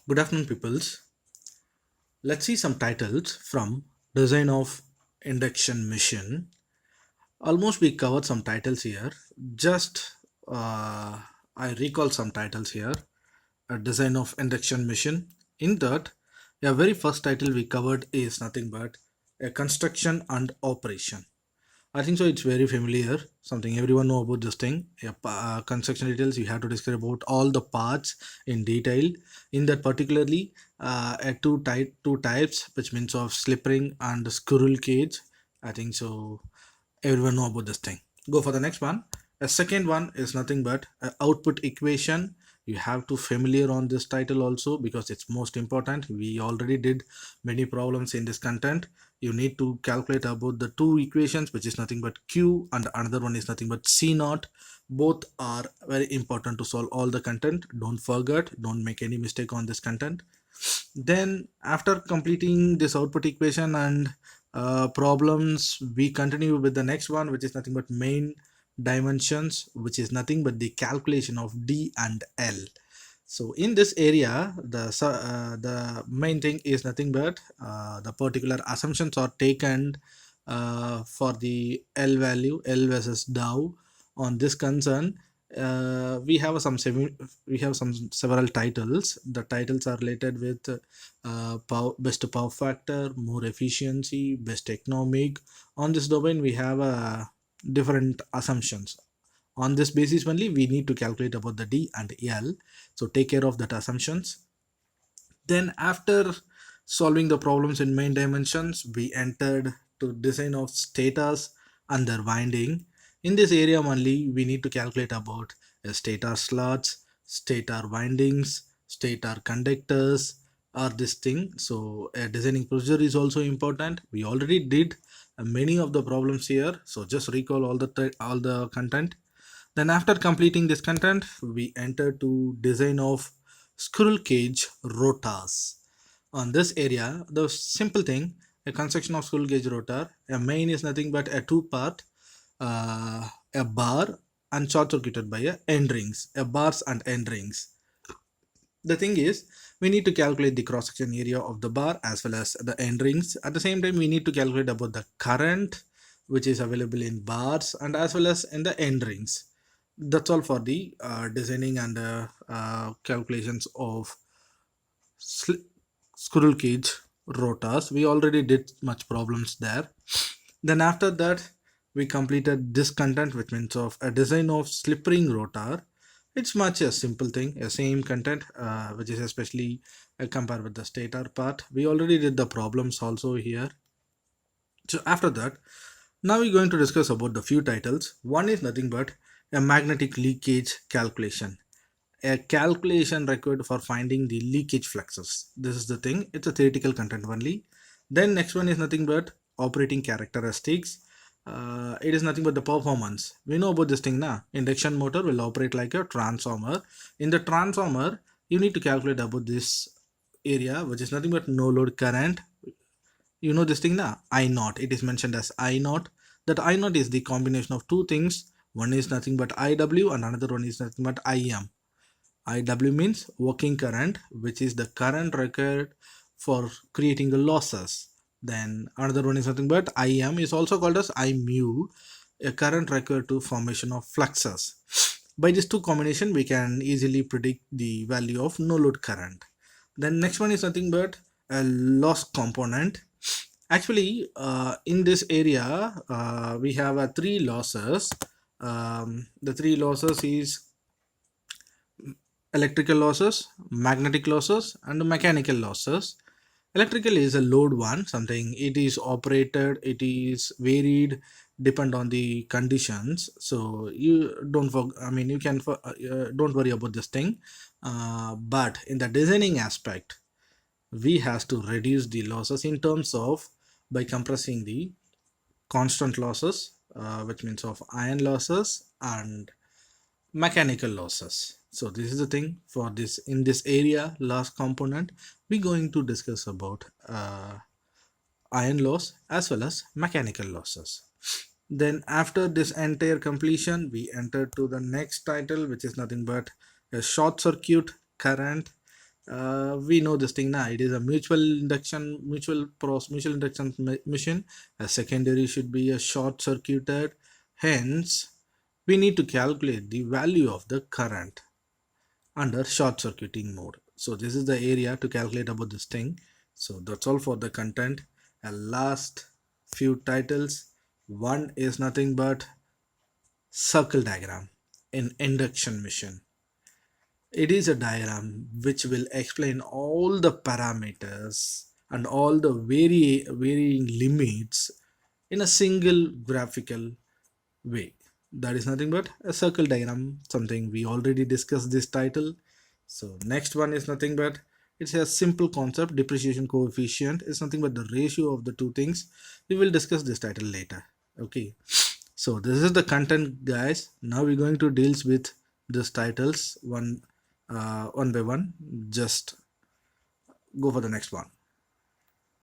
Good afternoon, peoples. Let's see some titles from Design of Induction Machine. Almost we covered some titles here. Just I recall some titles here. A Design of Induction Machine. In that, the very first title we covered is nothing but a construction and operation. I think so. It's very familiar. Something everyone know about this thing. Yeah, construction details. You have to describe about all the parts in detail. In that particularly, two types, which means of slip ring and squirrel cage. I think so. Everyone know about this thing. Go for the next one. A second one is nothing but a output equation. You have to familiar on this title also because it's most important. We already did many problems in this content. You need to calculate about the two equations, which is nothing but Q, and another one is nothing but C naught. Both are very important to solve all the content. Don't forget, don't make any mistake on this content. Then after completing this output equation and problems, we continue with the next one, which is nothing but main dimensions, which is nothing but the calculation of D and L. So in this area, the main thing is nothing but the particular assumptions are taken for the L value, L versus Dow. On this concern, we have some several titles. The titles are related with best power factor, more efficiency, best economic. On this domain, we have different assumptions. On this basis only, we need to calculate about the D and L. So take care of that assumptions. Then after solving the problems in main dimensions, we entered to design of status and their winding. In this area only, we need to calculate about stator slots, stator windings, stator conductors, or this thing. So designing procedure is also important. We already did many of the problems here. So just recall all the content. Then after completing this content, we enter to design of squirrel cage rotors. On this area, the simple thing, a construction of squirrel cage rotor, a main is nothing but a two-part, a bar and short circuited by a end rings, a bars and end rings. The thing is, we need to calculate the cross section area of the bar as well as the end rings. At the same time, we need to calculate about the current which is available in bars and as well as in the end rings. That's all for the designing and calculations of squirrel cage rotors. We already did much problems there. Then after that, we completed this content, which means of a design of slip ring rotor. It's much a simple thing, a same content, which is especially compared with the stator part. We already did the problems also here. So after that, now we're going to discuss about the few titles. One is nothing but a magnetic leakage calculation. A calculation required for finding the leakage fluxes. This is the thing. It's a theoretical content only. Then next one is nothing but operating characteristics. It is nothing but the performance. We know about this thing now. Induction motor will operate like a transformer. In the transformer, you need to calculate about this area, which is nothing but no load current. You know this thing now, I naught. It is mentioned as I naught. That I naught is the combination of two things. One is nothing but IW and another one is nothing but IM. IW means working current, which is the current required for creating the losses. Then another one is nothing but IM is also called as I mu, a current required to formation of fluxes. By these two combination, we can easily predict the value of no load current. Then next one is nothing but a loss component. Actually, in this area, we have three losses. The three losses is electrical losses, magnetic losses, and mechanical losses. Electrical is a load one, something it is operated, it is varied, depend on the conditions. So you don't I mean you can don't worry about this thing. But in the designing aspect, we have to reduce the losses in terms of by compressing the constant losses, which means of iron losses and mechanical losses. So this is the thing for this. In this area, loss component, we're going to discuss about iron loss as well as mechanical losses. Then after this entire completion, we enter to the next title, which is nothing but a short circuit current. We know this thing now. It is a mutual induction machine. A secondary should be a short circuited. Hence, we need to calculate the value of the current under short circuiting mode. So this is the area to calculate about this thing. So that's all for the content. And last few titles. One is nothing but circle diagram in induction machine. It is a diagram which will explain all the parameters and all the varying limits in a single graphical way. That is nothing but a circle diagram, something we already discussed this title. So next one is nothing but it's a simple concept. Depreciation coefficient is nothing but the ratio of the two things. We will discuss this title later. Okay, so this is the content, guys. Now we're going to deal with these titles one by one. Just go for the next one.